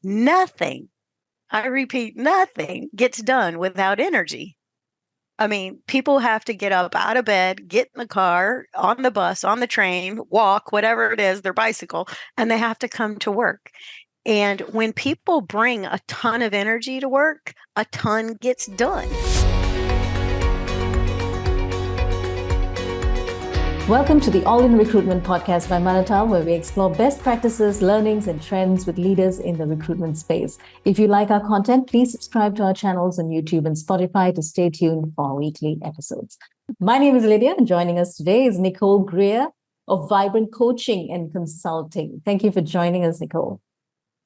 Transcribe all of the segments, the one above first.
Nothing, I repeat, nothing gets done without energy. I mean, people have to get up out of bed, get in the car, on the bus, on the train, walk, whatever it is, their bicycle, and they have to come to work. And when people bring a ton of energy to work, a ton gets done. Welcome to the All-In Recruitment podcast by Manatal, where we explore best practices, learnings, and trends with leaders in the recruitment space. If you like our content, please subscribe to our channels on YouTube and Spotify to stay tuned for our weekly episodes. My name is Lydia, and joining us today is Nicole Greer of Vibrant Coaching and Consulting. Thank you for joining us, Nicole.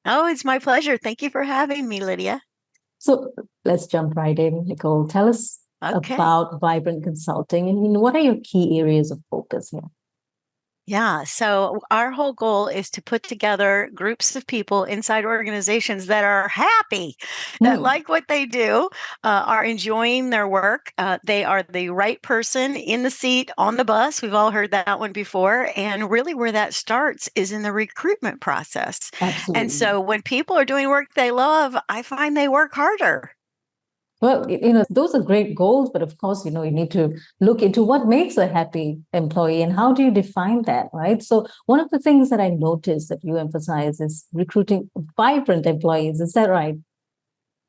Oh, it's my pleasure. Thank you for having me, Lydia. So let's jump right in, Nicole. Tell us about Vibrant Consulting and what are your key areas of focus here? Yeah. So our whole goal is to put together groups of people inside organizations that are happy, that like what they do, are enjoying their work. They are the right person in the seat on the bus. We've all heard that one before. And really where that starts is in the recruitment process. Absolutely. And so when people are doing work they love, I find they work harder. Well, those are great goals, but of course, you need to look into what makes a happy employee and how do you define that, right? So one of the things that I noticed that you emphasize is recruiting vibrant employees. Is that right?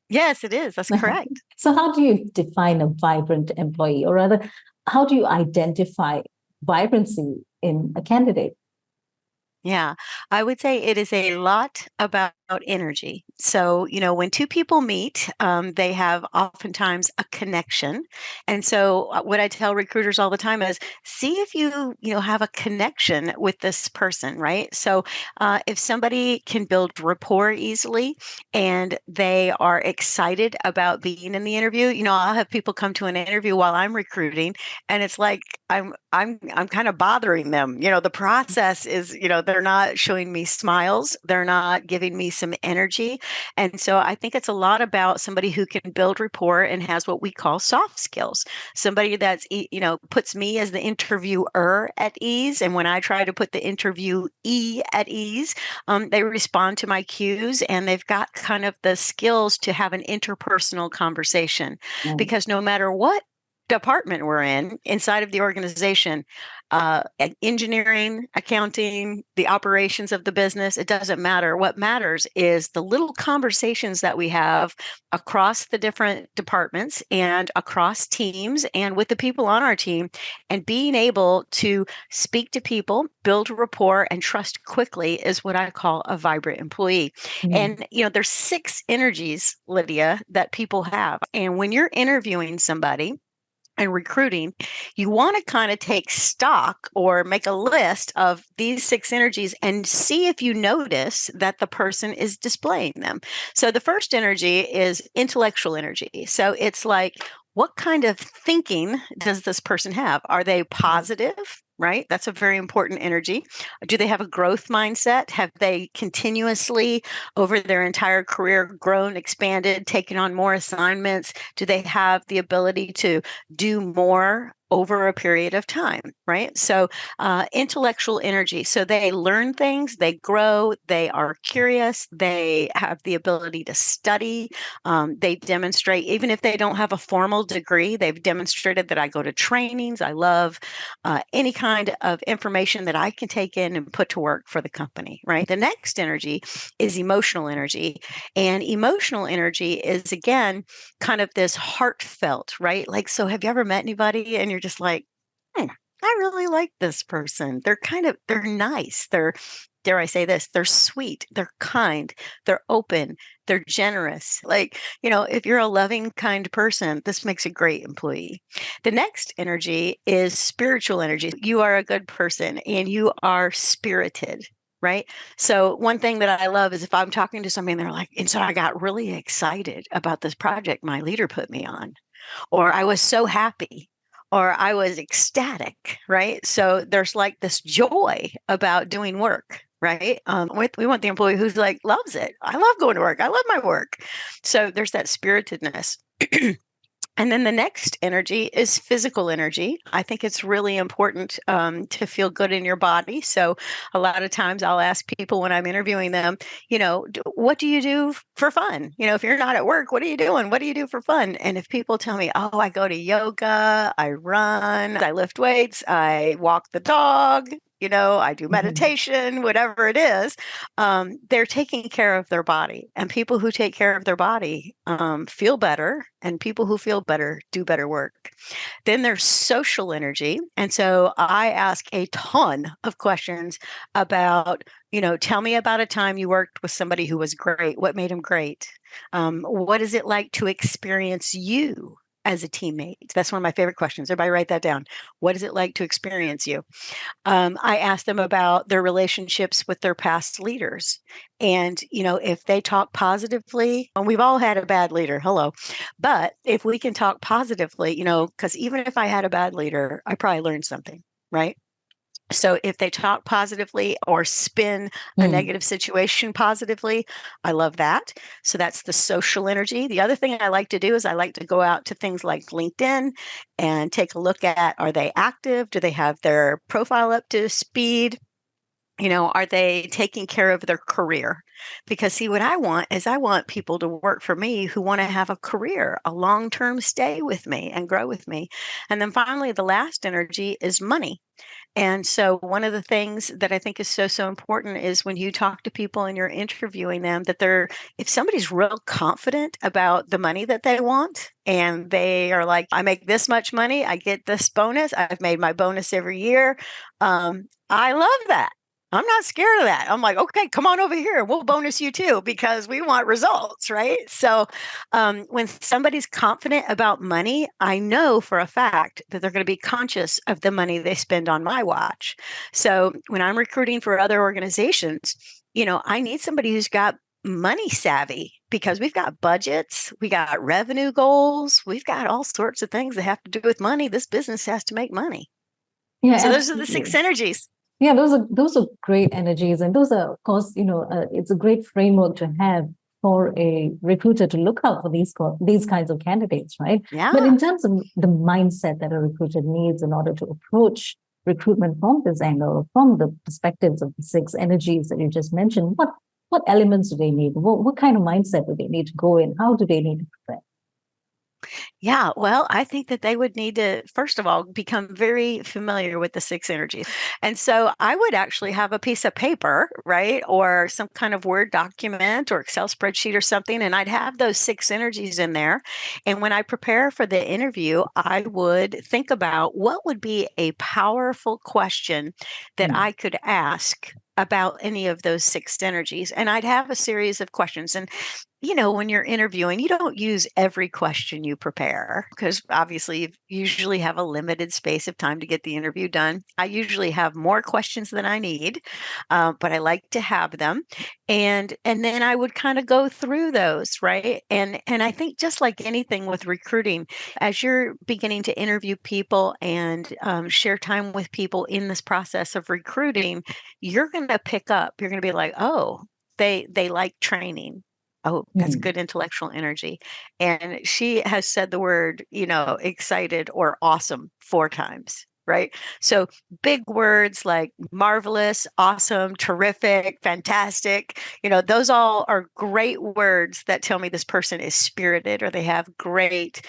Yes, it is. That's correct. So how do you define a vibrant employee, or rather, how do you identify vibrancy in a candidate? Yeah, I would say it is a lot about energy. So, when two people meet, they have oftentimes a connection. And so, what I tell recruiters all the time is see if you have a connection with this person, right? So, if somebody can build rapport easily and they are excited about being in the interview, I'll have people come to an interview while I'm recruiting, and it's like I'm kind of bothering them. The process is, they're not showing me smiles. They're not giving me some energy. And so I think it's a lot about somebody who can build rapport and has what we call soft skills. Somebody that's, puts me as the interviewer at ease. And when I try to put the interviewee at ease, they respond to my cues and they've got kind of the skills to have an interpersonal conversation. Because no matter what department we're in inside of the organization, engineering, accounting, the operations of the business, it doesn't matter. What matters is the little conversations that we have across the different departments and across teams and with the people on our team, and being able to speak to people, build rapport, and trust quickly is what I call a vibrant employee. And, there's 6 energies, Lydia, that people have. And when you're interviewing somebody and recruiting, you want to kind of take stock or make a list of these 6 energies and see if you notice that the person is displaying them. So the first energy is intellectual energy. So it's like, what kind of thinking does this person have? Are they positive? Right? That's a very important energy. Do they have a growth mindset? Have they continuously over their entire career grown, expanded, taken on more assignments? Do they have the ability to do more over a period of time, right? So intellectual energy. So they learn things, they grow, they are curious, they have the ability to study. They demonstrate, even if they don't have a formal degree, they've demonstrated that I go to trainings. I love any kind of information that I can take in and put to work for the company, right? The next energy is emotional energy. And emotional energy is, again, kind of this heartfelt, right? Like, so have you ever met anybody and you're just like, I really like this person. They're nice. Dare I say this, they're sweet, they're kind, they're open, they're generous. Like, if you're a loving, kind person, this makes a great employee. The next energy is spiritual energy. You are a good person and you are spirited. Right. So one thing that I love is if I'm talking to somebody and they're like, and so I got really excited about this project my leader put me on, or I was so happy, or I was ecstatic, right? So there's like this joy about doing work, right? We want the employee who's like, loves it. I love going to work. I love my work. So there's that spiritedness. And then the next energy is physical energy. I think it's really important to feel good in your body. So a lot of times I'll ask people when I'm interviewing them, what do you do for fun? If you're not at work, what are you doing? What do you do for fun? And if people tell me, oh, I go to yoga, I run, I lift weights, I walk the dog, I do Mhm. meditation, whatever it is, they're taking care of their body. And people who take care of their body feel better, and people who feel better do better work. Then there's social energy. And so I ask a ton of questions about, tell me about a time you worked with somebody who was great. What made him great? What is it like to experience you as a teammate? That's one of my favorite questions. Everybody write that down. What is it like to experience you? I asked them about their relationships with their past leaders. And, if they talk positively, and we've all had a bad leader, hello. But if we can talk positively, because even if I had a bad leader, I probably learned something, right? So if they talk positively or spin a Mm. negative situation positively, I love that. So that's the social energy. The other thing I like to do is I like to go out to things like LinkedIn and take a look at, are they active? Do they have their profile up to speed? Are they taking care of their career? Because see, what I want is I want people to work for me who want to have a career, a long-term stay with me and grow with me. And then finally, the last energy is money. And so one of the things that I think is so, so important is when you talk to people and you're interviewing them, that if somebody's real confident about the money that they want, and they are like, I make this much money, I get this bonus, I've made my bonus every year. I love that. I'm not scared of that. I'm like, okay, come on over here. We'll bonus you too, because we want results, right? So when somebody's confident about money, I know for a fact that they're going to be conscious of the money they spend on my watch. So when I'm recruiting for other organizations, I need somebody who's got money savvy, because we've got budgets, we got revenue goals, we've got all sorts of things that have to do with money. This business has to make money. Yeah, So those are the six absolutely. energies. Yeah, those are great energies, and those are, of course, it's a great framework to have for a recruiter to look out for these kinds of candidates, right? But Yeah. in terms of the mindset that a recruiter needs in order to approach recruitment from this angle, from the perspectives of the six energies that you just mentioned, what elements do they need? What kind of mindset do they need to go in? How do they need to prepare? Yeah, well, I think that they would need to, first of all, become very familiar with the six energies. And so I would actually have a piece of paper, right? Or some kind of Word document or Excel spreadsheet or something. And I'd have those six energies in there. And when I prepare for the interview, I would think about what would be a powerful question that Hmm. I could ask about any of those six energies. And I'd have a series of questions. And when you're interviewing, you don't use every question you prepare, because obviously you usually have a limited space of time to get the interview done. I usually have more questions than I need, but I like to have them, and then I would kind of go through those, right? And I think just like anything with recruiting, as you're beginning to interview people and share time with people in this process of recruiting, you're going to pick up. You're going to be like, oh, they like training. Oh, that's Hmm. good intellectual energy. And she has said the word, excited or awesome 4 times, right? So big words like marvelous, awesome, terrific, fantastic, those all are great words that tell me this person is spirited or they have great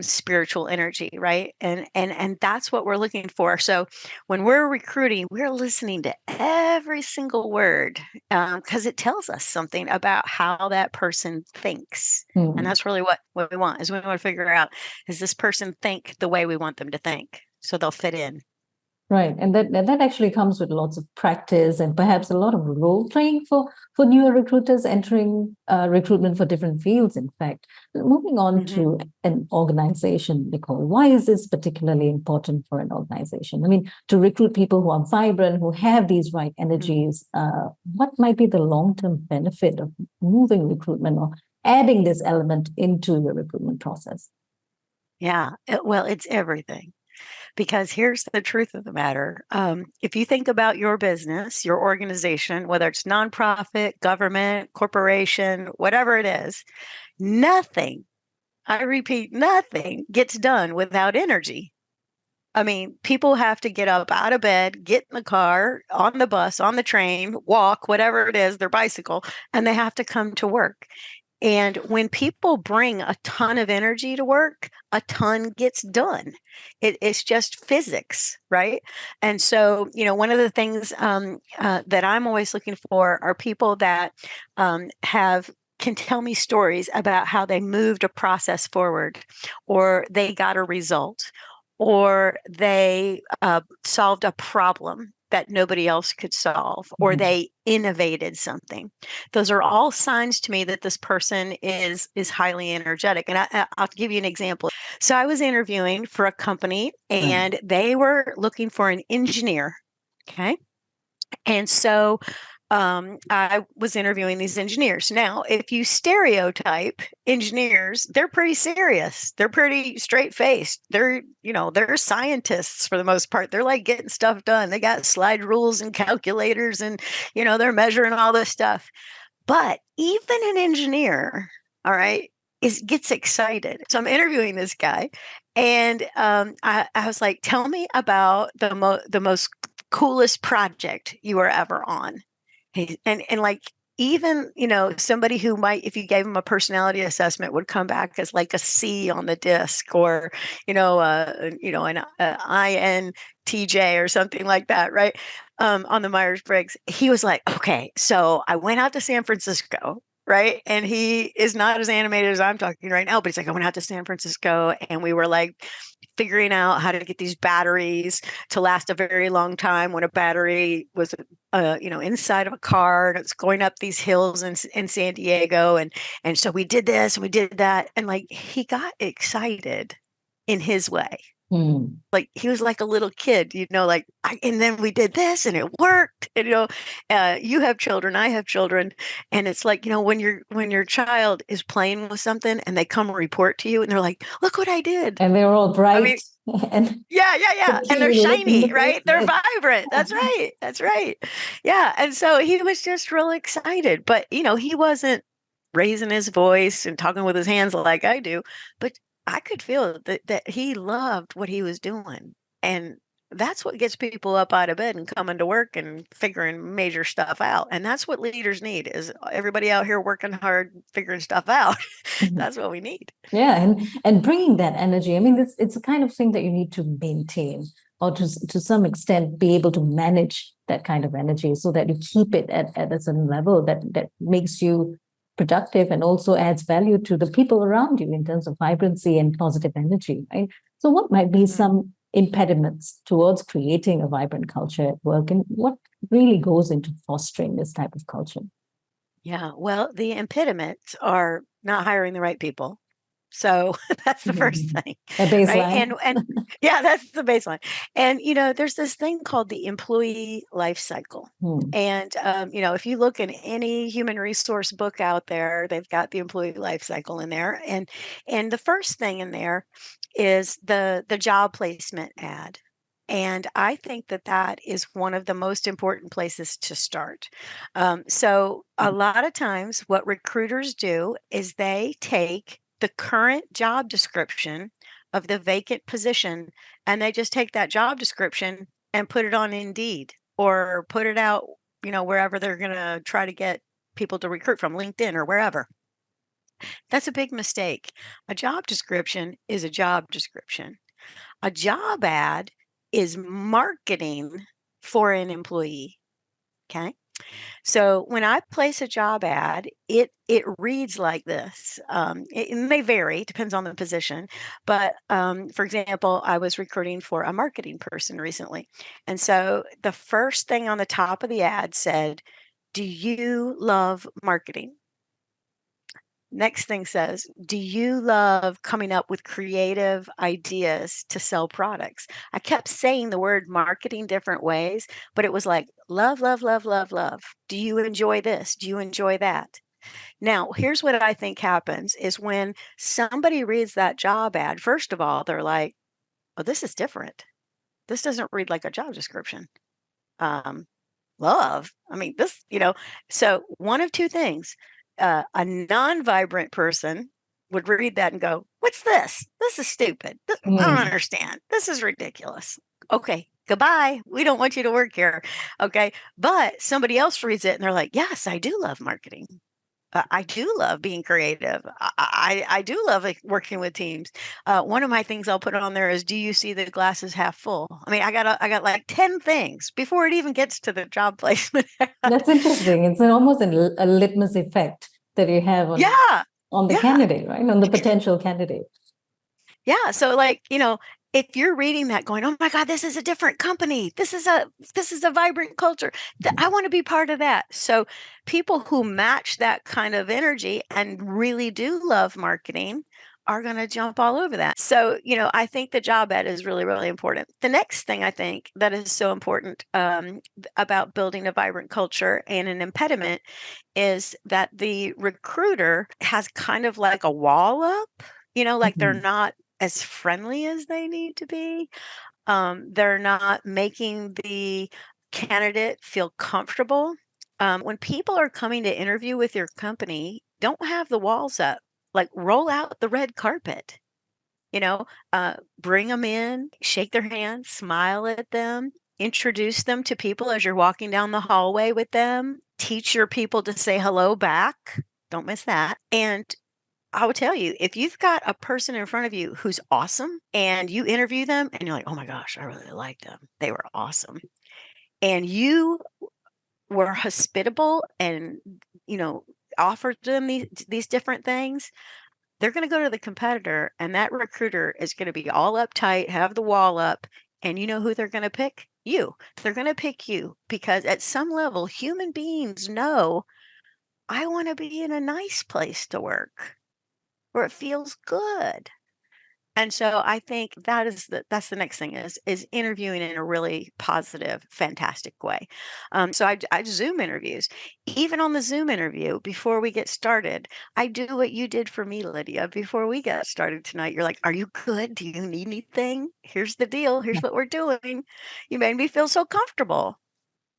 spiritual energy, right? And that's what we're looking for. So when we're recruiting, we're listening to every single word, because it tells us something about how that person thinks. And Hmm. that's really what we want, is we want to figure out, does this person think the way we want them to think? So they'll fit in. Right, and that actually comes with lots of practice and perhaps a lot of role playing for newer recruiters entering recruitment for different fields. In fact, moving on Mhm. to an organization, Nicole, why is this particularly important for an organization? I mean, to recruit people who are vibrant, who have these right Mm. energies, what might be the long-term benefit of moving recruitment or adding this element into the recruitment process? Yeah, well, it's everything. Because here's the truth of the matter. If you think about your business, your organization, whether it's nonprofit, government, corporation, whatever it is, nothing, I repeat, nothing gets done without energy. I mean, people have to get up out of bed, get in the car, on the bus, on the train, walk, whatever it is, their bicycle, and they have to come to work. And when people bring a ton of energy to work, a ton gets done. It's just physics, right? And so, one of the things that I'm always looking for are people that have can tell me stories about how they moved a process forward, or they got a result, or they solved a problem that nobody else could solve, or Mhm. they innovated something. Those are all signs to me that this person is highly energetic. And I'll give you an example. So I was interviewing for a company, Right. and they were looking for an engineer. Okay. And so I was interviewing these engineers. Now, if you stereotype engineers, they're pretty serious. They're pretty straight faced. They're scientists for the most part. They're like getting stuff done. They got slide rules and calculators, and, they're measuring all this stuff. But even an engineer, all right, gets excited. So I'm interviewing this guy, and I was like, "Tell me about the most coolest project you were ever on." And like, even, somebody who might, if you gave them a personality assessment, would come back as like a C on the disc, or an INTJ or something like that, right? On the Myers-Briggs. He was like, "Okay, so I went out to San Francisco." Right. And he is not as animated as I'm talking right now, but he's like, "I went out to San Francisco, and we were like figuring out how to get these batteries to last a very long time, when a battery was inside of a car, and it's going up these hills in San Diego. And so we did this and we did that." And like, he got excited in his way. Mm. Like, he was like a little kid, like, and then we did this and it worked. And, you have children, I have children. And it's like, when your child is playing with something and they come report to you and they're like, "Look what I did." And they're all I bright mean, and yeah, yeah, yeah. And they're pretty looking shiny, the best. right? They're Yes. vibrant. That's right. That's right. Yeah. And so he was just real excited. But, he wasn't raising his voice and talking with his hands like I do. But I could feel that he loved what he was doing. And that's what gets people up out of bed and coming to work and figuring major stuff out. And that's what leaders need, is everybody out here working hard, figuring stuff out. Mhm. That's what we need. Yeah, and bringing that energy. I mean, it's a kind of thing that you need to maintain, or to some extent be able to manage that kind of energy, so that you keep it at a certain level that makes you productive and also adds value to the people around you in terms of vibrancy and positive energy, right? So what might be Mhm. some impediments towards creating a vibrant culture at work, and what really goes into fostering this type of culture? Yeah, well, the impediments are not hiring the right people. So that's the first thing, A right? baseline. And yeah, that's the baseline. And there's this thing called the employee life cycle. Hmm. And if you look in any human resource book out there, they've got the employee life cycle in there. And the first thing in there is the job placement ad. And I think that that is one of the most important places to start. So a lot of times, what recruiters do is they take the current job description of the vacant position, and they just take that job description and put it on Indeed, or put it out, wherever they're going to try to get people to recruit from, LinkedIn or wherever. That's a big mistake. A job description is a job description. A job ad is marketing for an employee. Okay. So when I place a job ad, it reads like this. It may vary, depends on the position. But for example, I was recruiting for a marketing person recently, and so the first thing on the top of the ad said, "Do you love marketing?" Next thing says, "Do you love coming up with creative ideas to sell products?" I kept saying the word marketing different ways, but it was like, "Love, love, love, love, love. Do you enjoy this? Do you enjoy that?" Now, here's what I think happens is when somebody reads that job ad, first of all, they're like, "Oh, this is different. This doesn't read like a job description." Um, Love. I mean, so one of two things. A non-vibrant person would read that and go, "What's this? This is stupid. I don't Mm. understand. This is ridiculous." Okay, goodbye. We don't want you to work here. Okay. But somebody else reads it and they're like, "Yes, I do love marketing. I do love being creative. I do love like, working with teams." One of my things I'll put on there is, "Do you see the glasses half full?" I mean, I got like 10 things before it even gets to the job placement. That's interesting. It's almost a litmus effect that you have Yeah. on the Yeah. candidate, right? On the potential candidate. Yeah, so, like, if you're reading that going, "Oh my god, this is a different company. This is a vibrant culture. I wanna be part of that." So, people who match that kind of energy and really do love marketing are gonna jump all over that. So, I think the job ad is really, really important. The next thing I think that is so important, about building a vibrant culture and an impediment is that the recruiter has kind of like a wall up, like they're Mhm. not as friendly as they need to be. They're not making the candidate feel comfortable. When people are coming to interview with your company, don't have the walls up. Like roll out the red carpet. Bring them in, shake their hand, smile at them, introduce them to people as you're walking down the hallway with them. Teach your people to say hello back. Don't miss that. And I will tell you, if you've got a person in front of you who's awesome and you interview them and you're like, "Oh my gosh, I really liked them. They were awesome." And you were hospitable and, you know, offered them these different things, they're going to go to the competitor and that recruiter is going to be all uptight, have the wall up, and you know who they're going to pick? You. They're going to pick you because at some level, human beings know I want to be in a nice place to work where it feels good. And so I think that's the next thing is interviewing in a really positive, fantastic way. So I Zoom interviews. Even on the Zoom interview, before we get started, I do what you did for me, Lydia. Before we got started tonight, you're like, "Are you good? Do you need anything? Here's the deal. Here's what we're doing." You made me feel so comfortable.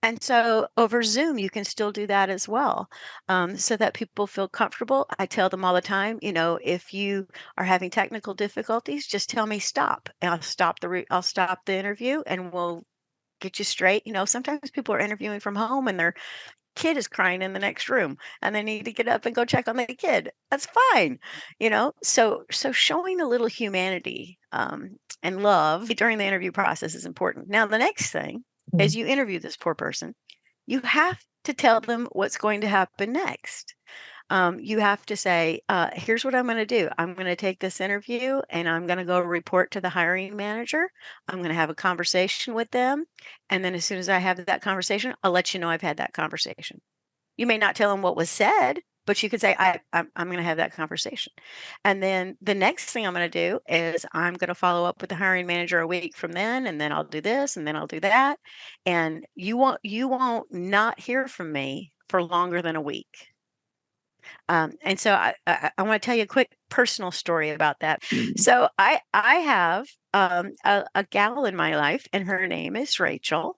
And so over Zoom, you can still do that as well, so that people feel comfortable. I tell them all the time, if you are having technical difficulties, just tell me stop, and I'll stop the interview, and we'll get you straight. Sometimes people are interviewing from home, and their kid is crying in the next room, and they need to get up and go check on the kid. That's fine, So showing a little humanity and love during the interview process is important. Now, the next thing Mm. is you interview this poor person. You have to tell them what's going to happen next. You have to say, "Here's what I'm going to do. I'm going to take this interview and I'm going to go report to the hiring manager. I'm going to have a conversation with them. And then as soon as I have that conversation, I'll let you know I've had that conversation." You may not tell them what was said, but you could say, I'm going to have that conversation. And then the next thing I'm going to do is I'm going to follow up with the hiring manager a week from then, and then I'll do this, and then I'll do that. And you won't not hear from me for longer than a week. And so I want to tell you a quick personal story about that. So I have a gal in my life, and her name is Rachel,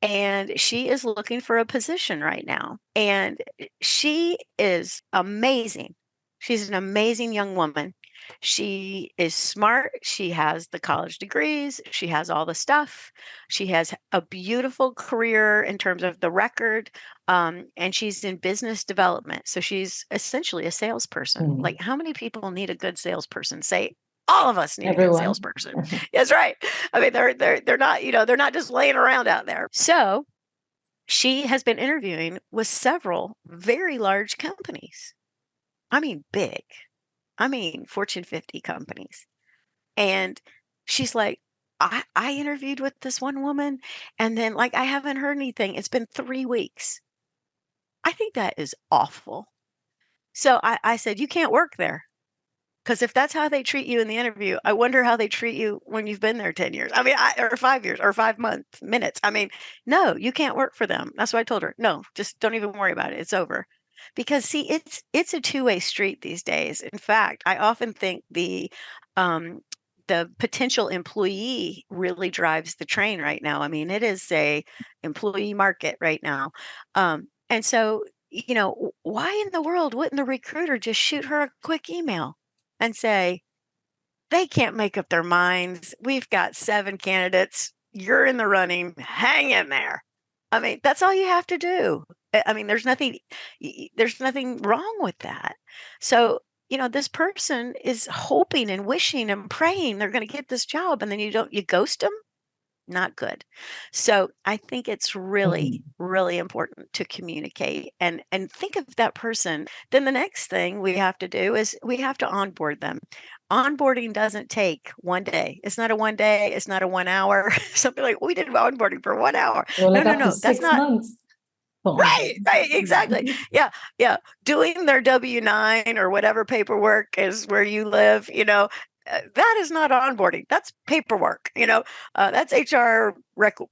and she is looking for a position right now. And she is amazing. She's an amazing young woman. She is smart. She has the college degrees. She has all the stuff. She has a beautiful career in terms of the record. And she's in business development. So she's essentially a salesperson. Mm. Like, how many people need a good salesperson? Say, all of us need a good Everyone. salesperson. That's right. I mean, they're not, they're not just laying around out there. So she has been interviewing with several very large companies. I mean, big. I mean, Fortune 50 companies. And she's like, I interviewed with this one woman, and then like I haven't heard anything. It's been 3 weeks. I think that is awful. So I said, "You can't work there." Because if that's how they treat you in the interview, I wonder how they treat you when you've been there 10 years. I mean, or 5 years or 5 months, minutes. I mean, no, you can't work for them. That's what I told her. No, just don't even worry about it. It's over. Because see, it's a two-way street these days. In fact, I often think um, the potential employee really drives the train right now. I mean, it is a employee market right now. And so, why in the world wouldn't the recruiter just shoot her a quick email? and say, they can't make up their minds. We've got 7 candidates. You're in the running. Hang in there. I mean, that's all you have to do. I mean, there's nothing wrong with that. So, this person is hoping and wishing and praying they're going to get this job, and then you ghost them. Not good. So I think it's really, Mhm. really important to communicate and think of that person. Then the next thing we have to do is we have to onboard them. Onboarding doesn't take one day. It's not a one day. It's not a 1 hour. Something like we did onboarding for 1 hour. Or No, like no, up to no. That's six not months for right. onboarding. Right. Exactly. Yeah. Yeah. Doing their W-9 or whatever paperwork is where you live. That is not onboarding. That's paperwork. That's HR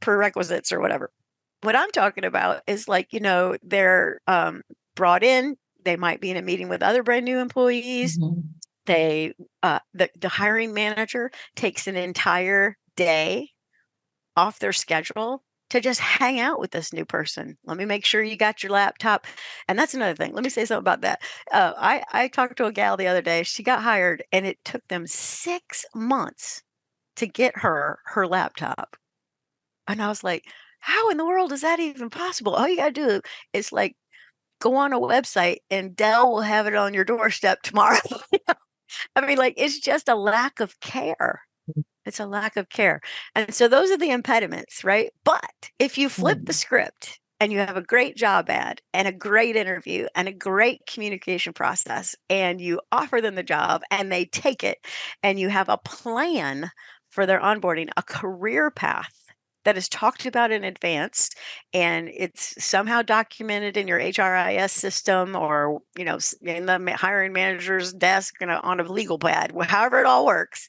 prerequisites or whatever. What I'm talking about is like, they're brought in. They might be in a meeting with other brand new employees. Mhm. The hiring manager takes an entire day off their schedule to just hang out with this new person. Let me make sure you got your laptop. And that's another thing. Let me say something about that. I talked to a gal the other day. She got hired, and it took them 6 months to get her laptop. And I was like, how in the world is that even possible? All you got to do is like go on a website, and Dell will have it on your doorstep tomorrow. I mean, like, it's just a lack of care. It's a lack of care. And so those are the impediments, right? But if you flip the Mhm. script and you have a great job ad and a great interview and a great communication process, and you offer them the job and they take it, and you have a plan for their onboarding, a career path that is talked about in advance, and it's somehow documented in your HRIS system, or in the hiring manager's desk on a legal pad, however it all works.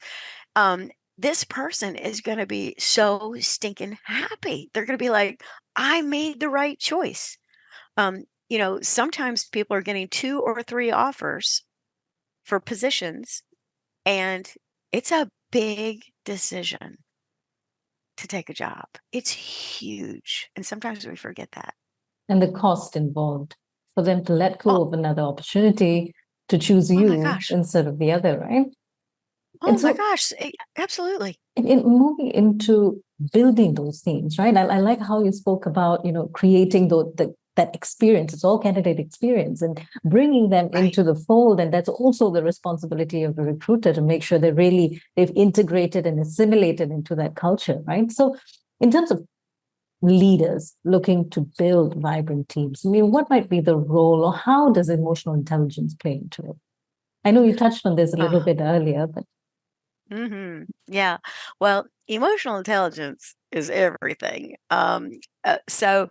um, this person is going to be so stinking happy. They're going to be like, I made the right choice. Sometimes people are getting 2 or 3 offers for positions, and it's a big decision to take a job. It's huge. And sometimes we forget that. And the cost involved for them to let Oh, go of another opportunity to choose oh my you gosh. instead of the other, right? Oh And my so gosh. Absolutely. in moving into building those teams, right? I like how you spoke about, creating that experience. It's all candidate experience and bringing them Right. into the fold. And that's also the responsibility of the recruiter to make sure they've integrated and assimilated into that culture, right? So in terms of leaders looking to build vibrant teams, I mean, what might be the role or how does emotional intelligence play into it? I know you touched on this a little Oh, bit earlier, but yeah. Well, emotional intelligence is everything. So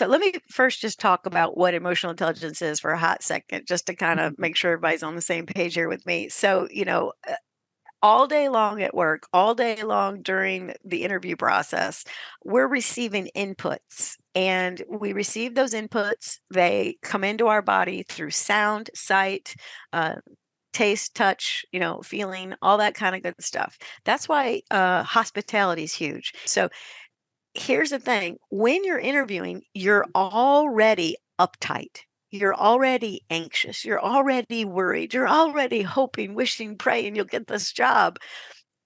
let me first just talk about what emotional intelligence is for a hot second, just to kind of make sure everybody's on the same page here with me. So, all day long at work, all day long during the interview process, we're receiving inputs. And we receive those inputs. They come into our body through sound, sight, uh, taste, touch, feeling, all that kind of good stuff. That's why hospitality is huge. So here's the thing: when you're interviewing, you're already uptight. You're already anxious. You're already worried. You're already hoping, wishing, praying you'll get this job.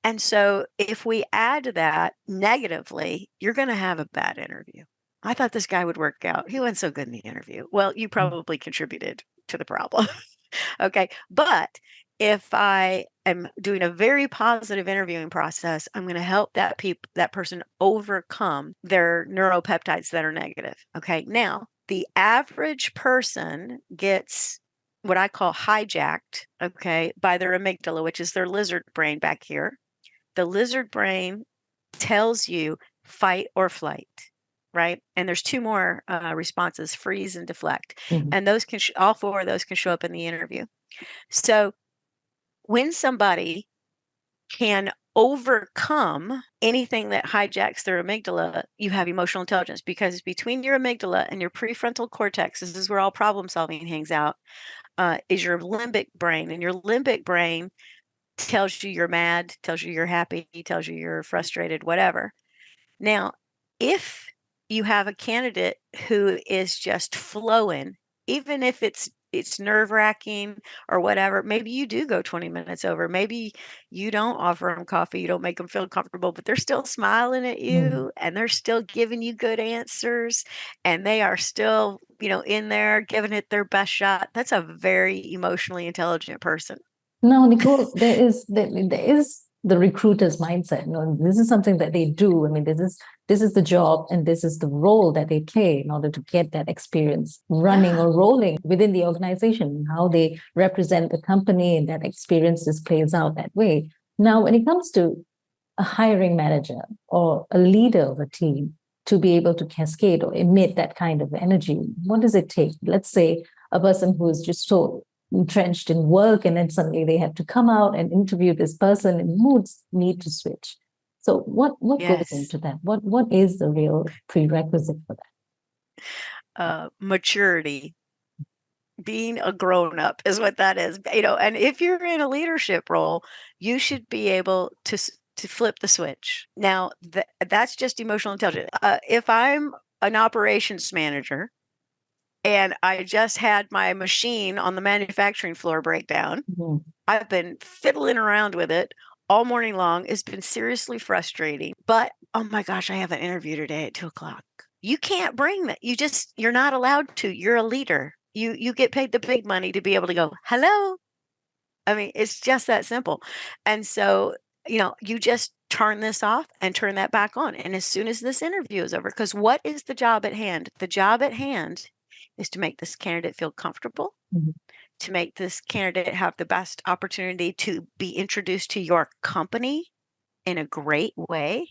And so if we add to that negatively, you're going to have a bad interview. I thought this guy would work out. He wasn't so good in the interview. Well, you probably contributed to the problem. Okay. But if I am doing a very positive interviewing process, I'm going to help that person overcome their neuropeptides that are negative. Okay. Now, the average person gets what I call hijacked, okay, by their amygdala, which is their lizard brain back here. The lizard brain tells you fight or flight, right? And there's 2 more responses: freeze and deflect. mhm. And those all 4 of those can show up in the interview. So when somebody can overcome anything that hijacks their amygdala, you have emotional intelligence, because between your amygdala and your prefrontal cortex, this is where all problem solving hangs out, is your limbic brain. And your limbic brain tells you you're mad, tells you you're happy, tells you you're frustrated, whatever. Now, if you have a candidate who is just flowing, even if it's it's nerve-wracking or whatever, maybe you do go 20 minutes over. Maybe you don't offer them coffee, you don't make them feel comfortable, but they're still smiling at Mm. you and they're still giving you good answers and they are still, in there giving it their best shot. That's a very emotionally intelligent person. Now, Nicole, there is the recruiter's mindset. This is something that they do. I mean, this is the job and this is the role that they play in order to get that experience running Yeah. or rolling within the organization, how they represent the company, and that experience just plays out that way. Now, when it comes to a hiring manager or a leader of a team to be able to cascade or emit that kind of energy, what does it take? Let's say a person who is just so entrenched in work and then suddenly they have to come out and interview this person and moods need to switch. So what goes Yes. into that? What is the real prerequisite for Maturity, being a grown up is what that is. And if you're in a leadership role, you should be able to flip the switch. Now, that's just emotional intelligence. If I'm an operations manager and I just had my machine on the manufacturing floor breakdown, that? I've been fiddling around with it all morning long. It's been seriously frustrating. But oh my gosh, I have an interview today at 2 o'clock. You can't bring that. You're not allowed to. You're a leader. You get paid the big money to be able to go, hello. I mean, it's just that simple. And so, you just turn this off and turn that back on. And as soon as this interview is over, because what is the job at hand? The job at hand is to make this candidate feel comfortable, Mhm. to make this candidate have the best opportunity to be introduced to your company in a great way.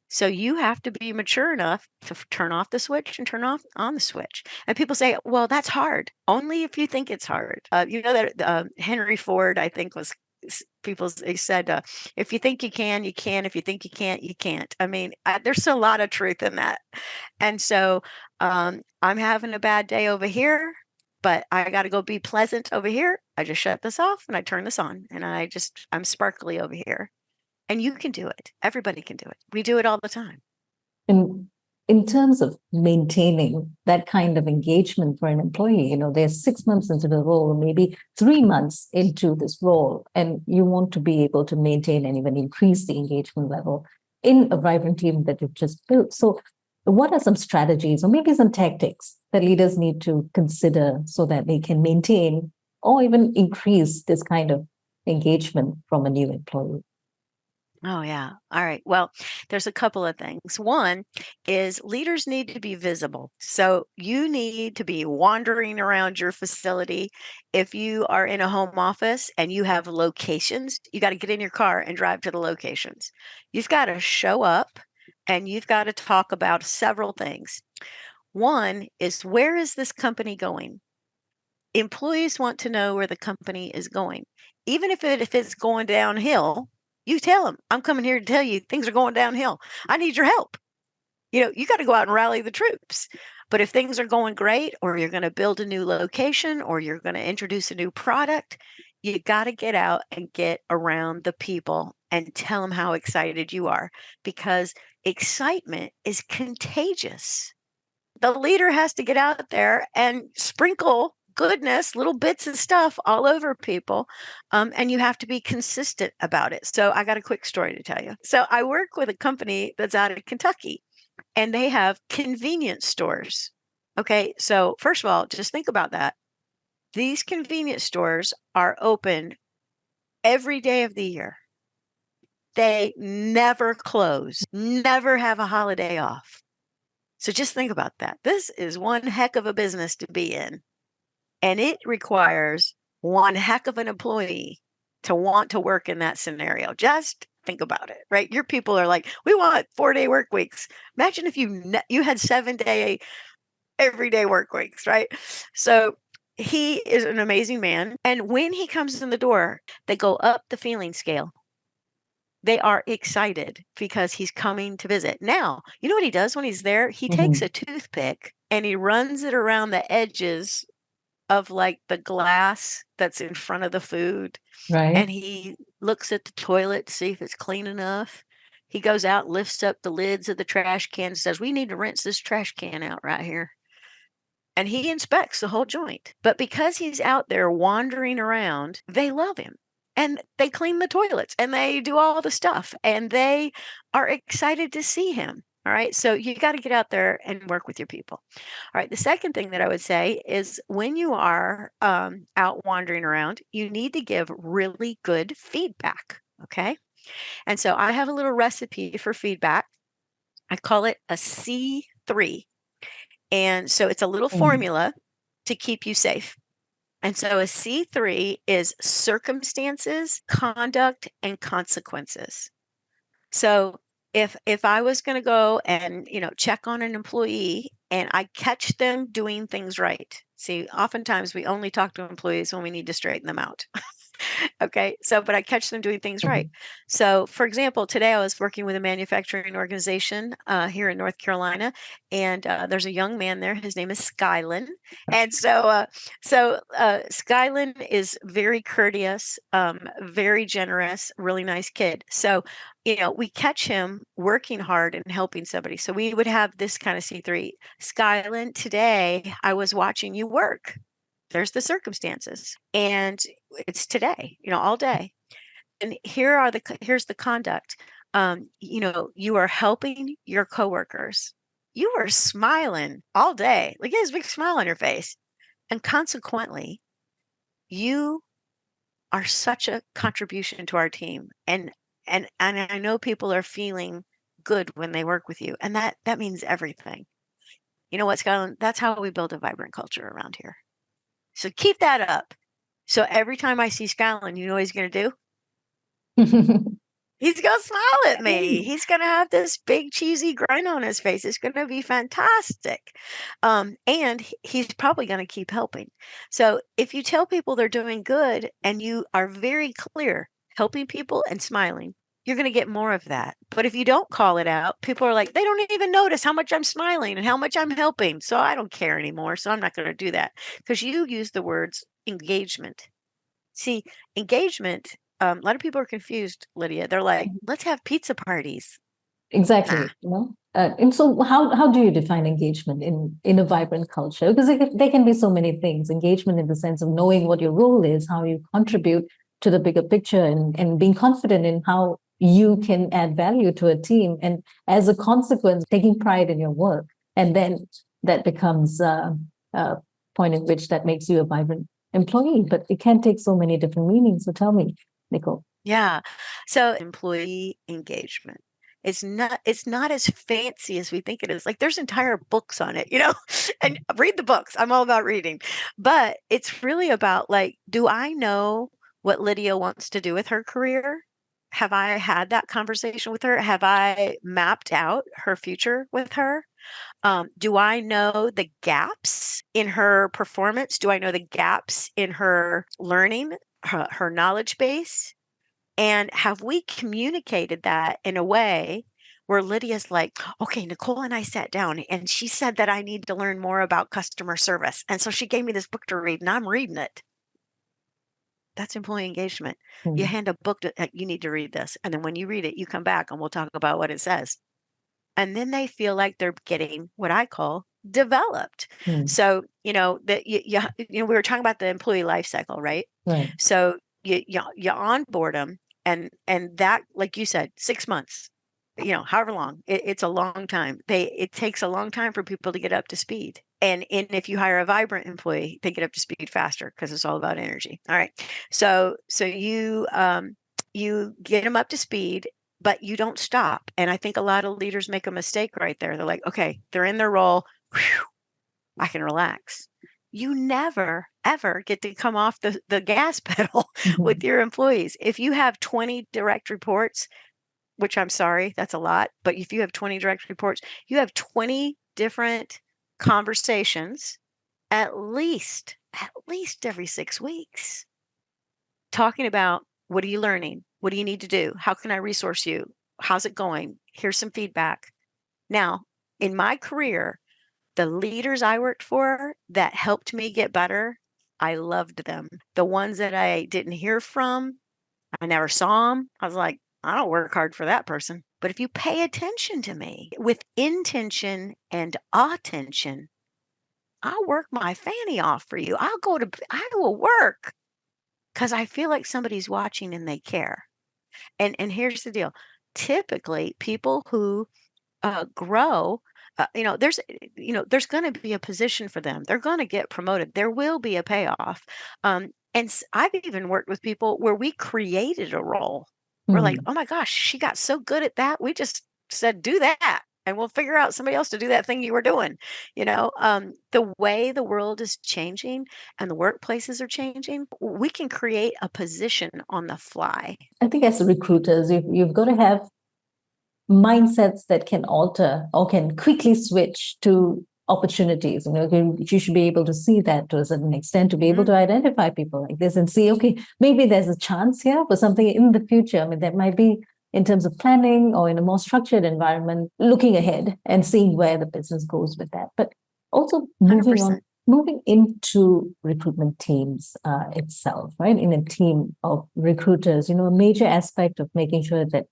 So you have to be mature enough to turn off the switch and turn off on the switch. And people say, well, that's hard. Only if you think it's hard. You know that Henry Ford, I think, was they said, if you think you can, you can. If you think you can't, you can't. I mean, there's a lot of truth in that. And so I'm having a bad day over here, but I got to go be pleasant over here. I just shut this off and I turn this on and I'm sparkly over here. And you can do it. Everybody can do it. We do it all the time. In terms of maintaining that kind of engagement for an employee, they're 6 months into the role, or maybe 3 months into this role, and you want to be able to maintain and even increase the engagement level in a vibrant team that you've just built. So, what are some strategies or maybe some tactics that leaders need to consider so that they can maintain or even increase this kind of engagement from a new employee? Oh, yeah. All right. Well, there's a couple of things. One is leaders need to be visible. So you need to be wandering around your facility. If you are in a home office and you have locations, you got to get in your car and drive to the locations. You've got to show up and you've got to talk about several things. One is, where is this company going? Employees want to know where the company is going. Even if it's going downhill, you tell them, I'm coming here to tell you things are going downhill. I need your help. You got to go out and rally the troops. But if things are going great, or you're going to build a new location, or you're going to introduce a new product, you got to get out and get around the people and tell them how excited you are, because excitement is contagious. The leader has to get out there and sprinkle goodness, little bits of stuff all over people. And you have to be consistent about it. So I got a quick story to tell you. So I work with a company that's out of Kentucky and they have convenience stores. Okay. So first of all, just think about that. These convenience stores are open every day of the year. They never close, never have a holiday off. So just think about that. This is one heck of a business to be in. And it requires one heck of an employee to want to work in that scenario. Just think about it, right? Your people are like, we want 4-day work weeks. Imagine if you had 7-day everyday work weeks, right? So he is an amazing man. And when he comes in the door, they go up the feeling scale. They are excited because he's coming to visit. Now, you know what he does when he's there? He takes Mhm. a toothpick and he runs it around the edges of like the glass that's in front of the food. Right? And he looks at the toilet to see if it's clean enough. He goes out, lifts up the lids of the trash can, and says, we need to rinse this trash can out right here. and he inspects the whole joint. But because he's out there wandering around, they love him. And they clean the toilets and they do all the stuff and they are excited to see him. All right. So you got to get out there and work with your people. All right. The second thing that I would say is when you are out wandering around, you need to give really good feedback. Okay. And so I have a little recipe for feedback. I call it a C3. And so it's a little Mm. formula to keep you safe. And so a C3 is circumstances, conduct, and consequences. So if I was going to go and, check on an employee and I catch them doing things right. See, oftentimes we only talk to employees when we need to straighten them out. Okay. So, but I catch them doing things right. Mhm. So, for example, today I was working with a manufacturing organization here in North Carolina, and there's a young man there. His name is Skylan, and so Skylan is very courteous, very generous, really nice kid. So, we catch him working hard and helping somebody. So we would have this kind of C3. Skylan, today I was watching you work. There's the circumstances, and it's today, all day. And here's the conduct. You are helping your coworkers. You are smiling all day. Like, you have a big smile on your face. And consequently, you are such a contribution to our team. And I know people are feeling good when they work with you. And that means everything. You know what, Skyland? That's how we build a vibrant culture around here. So keep that up. So every time I see Skyland, you know what he's going to do? He's gonna smile at me. He's gonna have this big cheesy grin on his face. It's gonna be fantastic. And he's probably gonna keep helping. So if you tell people they're doing good and you are very clear, helping people and smiling, you're gonna get more of that. But if you don't call it out, people are like, they don't even notice how much I'm smiling and how much I'm helping. So I don't care anymore. So I'm not gonna do that. Because you use the words engagement. See, engagement, a lot of people are confused, Lydia. They're like, let's have pizza parties. Nah. Exactly, and so how do you define engagement in a vibrant culture? Because there can be so many things. Engagement in the sense of knowing what your role is, how you contribute to the bigger picture, and being confident in how you can add value to a team, and as a consequence, taking pride in your work, and then that becomes a point in which that makes you a vibrant employee. But it can take so many different meanings. So tell me, Nicole. Yeah. So employee engagement. It's not as fancy as we think it is. Like, there's entire books on it, and read the books. I'm all about reading. But it's really about, like, do I know what Lydia wants to do with her career? Have I had that conversation with her? Have I mapped out her future with her? Do I know the gaps in her performance? Do I know the gaps in her learning, her knowledge base? And have we communicated that in a way where Lydia's like, okay, Nicole and I sat down and she said that I need to learn more about customer service. And so she gave me this book to read and I'm reading it. That's employee engagement. You Hmm. hand a book to, you need to read this. And then when you read it, you come back and we'll talk about what it says. And then they feel like they're getting what I call developed. Hmm. So, that we were talking about the employee life cycle, right? Right. So you onboard them, and that, like you said, 6 months, however long, it's a long time. It takes a long time for people to get up to speed. And if you hire a vibrant employee, they get up to speed faster because it's all about energy. All right. So you get them up to speed, but you don't stop. And I think a lot of leaders make a mistake right there. They're like, okay, they're in their role. Whew, I can relax. You never, ever get to come off the gas pedal with Mhm. your employees. If you have 20 direct reports, which I'm sorry, that's a lot, but if you have 20 direct reports, you have 20 different conversations at least every 6 weeks, talking about, what are you learning? What do you need to do? How can I resource you? How's it going? Here's some feedback. Now, in my career, the leaders I worked for that helped me get better, I loved them. The ones that I didn't hear from, I never saw them. I was like, I don't work hard for that person. But if you pay attention to me with intention and attention, I'll work my fanny off for you. I will work because I feel like somebody's watching and they care. And here's the deal. Typically, people who grow, there's going to be a position for them. They're going to get promoted. There will be a payoff. I've even worked with people where we created a role. We're like, Hmm. oh my gosh, she got so good at that. We just said, do that. And we'll figure out somebody else to do that thing you were doing. The way the world is changing and the workplaces are changing, we can create a position on the fly. I think as recruiters, you've got to have mindsets that can alter or can quickly switch to opportunities. You should be able to see that to a certain extent, to be able Mhm. to identify people like this and see, okay, maybe there's a chance here for something in the future. I mean, that might be in terms of planning or in a more structured environment, looking ahead and seeing where the business goes with that. But also moving on, 100%. moving into recruitment teams itself, right? In a team of recruiters, a major aspect of making sure that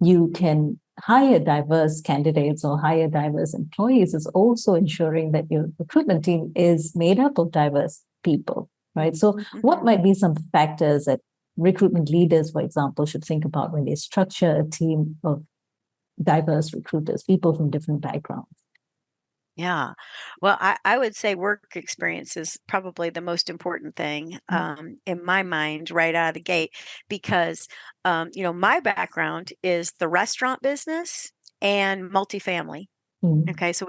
you can hire diverse candidates or hire diverse employees is also ensuring that your recruitment team is made up of diverse people, right? So, what Mhm. might be some factors that recruitment leaders, for example, should think about when they structure a team of diverse recruiters, people from different backgrounds? Yeah. Well, I would say work experience is probably the most important thing in my mind right out of the gate because, my background is the restaurant business and multifamily. Mm. Okay, so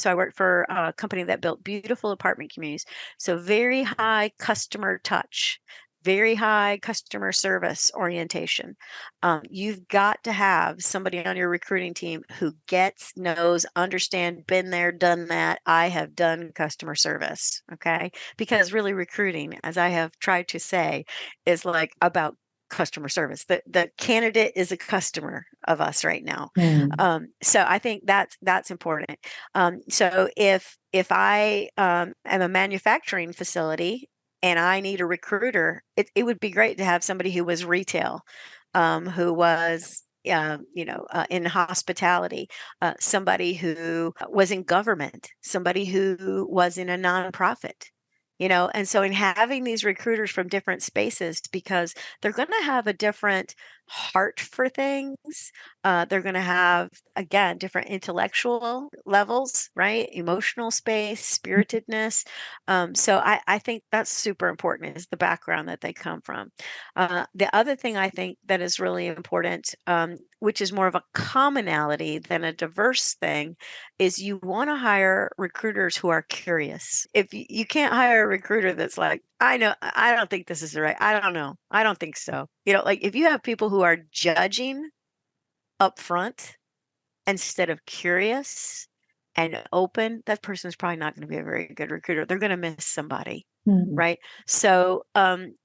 I worked for a company that built beautiful apartment communities. So very high customer touch, very high customer service orientation. You've got to have somebody on your recruiting team who gets, knows, understand, been there, done that. I have done customer service. Okay, because really recruiting, as I have tried to say, is like about customer service. The candidate is a customer of us right now. Mm. So I think that's important. So if I am a manufacturing facility and I need a recruiter, it would be great to have somebody who was retail, who was in hospitality, somebody who was in government, somebody who was in a nonprofit. And so in having these recruiters from different spaces, because they're going to have a different heart for things, they're going to have, again, different intellectual levels, right? Emotional space, spiritedness. So I think that's super important is the background that they come from. The other thing I think that is really important, which is more of a commonality than a diverse thing, is you want to hire recruiters who are curious. If you can't hire a recruiter that's like, I know, I don't think this is the right, I don't know, I don't think so. Like if you have people who are judging up front instead of curious and open, that person is probably not going to be a very good recruiter. They're going to miss somebody, Mm. right? So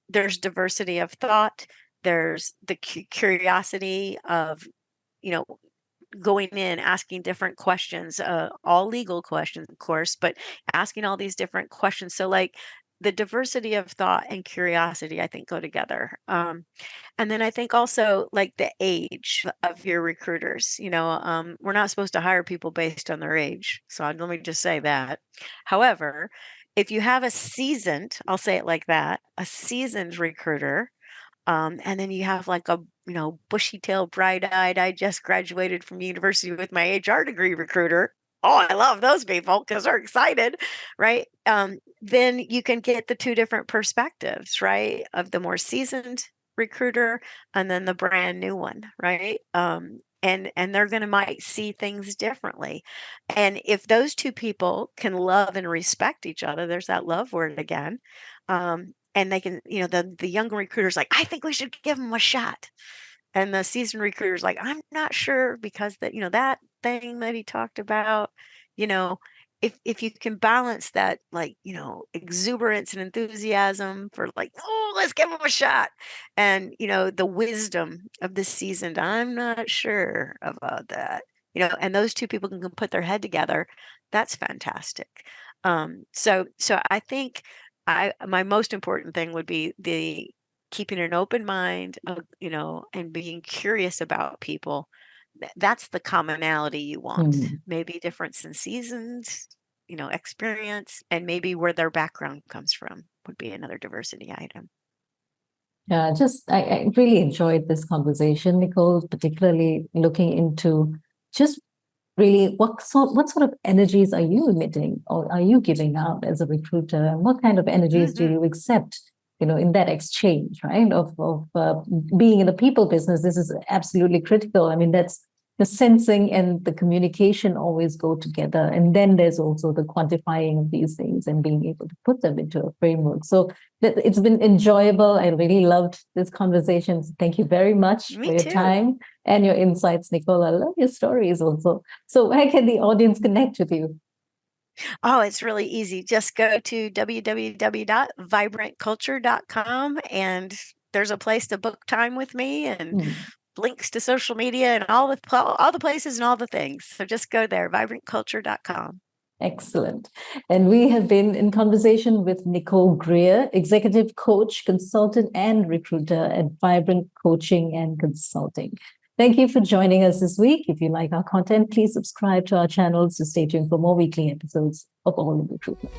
there's diversity of thought. There's the curiosity of, you know, going in, asking different questions, all legal questions, of course, but asking all these different questions. So, like, the diversity of thought and curiosity, I think, go together. And then I think also like the age of your recruiters. We're not supposed to hire people based on their age. So let me just say that. However, if you have a seasoned, I'll say it like that, a seasoned recruiter, and then you have like a, bushy tailed, bright eyed, I just graduated from university with my HR degree recruiter. Oh, I love those people because they're excited, right? Then you can get the two different perspectives, right? Of the more seasoned recruiter and then the brand new one, right? And they're going to might see things differently. And if those two people can love and respect each other, there's that love word again. And they can, the young recruiter's like, I think we should give him a shot. And the seasoned recruiter's like, I'm not sure because that thing that he talked about, you know, if you can balance that, like, exuberance and enthusiasm for like, oh, let's give him a shot. And, the wisdom of the seasoned, I'm not sure about that. And those two people can put their head together. That's fantastic. So I think my most important thing would be the keeping an open mind, and being curious about people. That's the commonality you want. Mm. Maybe difference in seasons, experience, and maybe where their background comes from would be another diversity item. Yeah, I really enjoyed this conversation, Nicole, particularly looking into just really what sort of energies are you emitting or are you giving out as a recruiter, and what kind of energies do Hmm. you accept, in that exchange, right? Of being in the people business, this is absolutely critical. I mean, that's the sensing and the communication always go together, and then there's also the quantifying of these things and being able to put them into a framework. So it's been enjoyable. I really loved this conversation. Thank you very much for Me your too. time and your insights, Nicole. I love your stories also. So where can the audience connect with you? Oh, it's really easy. Just go to www.vibrantculture.com, and there's a place to book time with me, and Hmm, links to social media and all the places and all the things. So just go there, vibrantculture.com. excellent. And we have been in conversation with Nicole Greer, executive coach, consultant, and recruiter at Vibrant Coaching and Consulting. Thank you for joining us this week. If you like our content, please subscribe to our channels to stay tuned for more weekly episodes of All-In Recruitment.